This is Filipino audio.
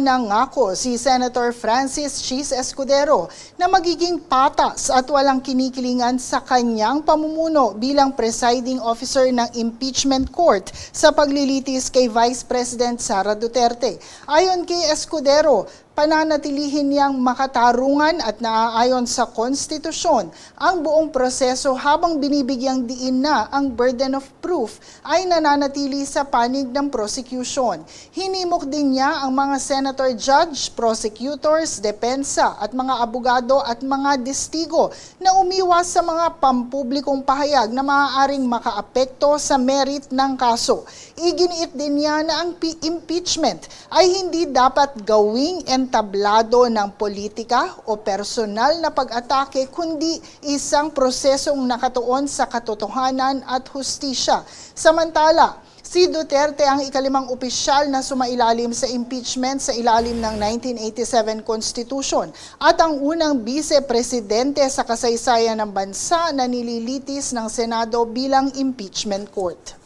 nangako si Senator Francis Chis Escudero na magiging patas at walang kinikilingan sa kanyang pamumuno bilang presiding officer ng impeachment court sa paglilitis kay Vice President Sara Duterte. Ayon kay Escudero, pananatilihin niyang makatarungan at naaayon sa konstitusyon ang buong proseso habang binibigyang diin na ang burden of proof ay nananatili sa panig ng prosecution. Hinimok din niya ang mga senator, judge, prosecutors, depensa at mga abogado at mga testigo na umiwas sa mga pampublikong pahayag na maaaring makaapekto sa merit ng kaso. Iginiit din niya na ang impeachment ay hindi dapat gawing entablado ng politika o personal na pag-atake kundi isang prosesong nakatuon sa katotohanan at hustisya. Samantala, si Duterte ang ikalimang opisyal na sumailalim sa impeachment sa ilalim ng 1987 Constitution at ang unang vice-presidente sa kasaysayan ng bansa na nililitis ng Senado bilang impeachment court.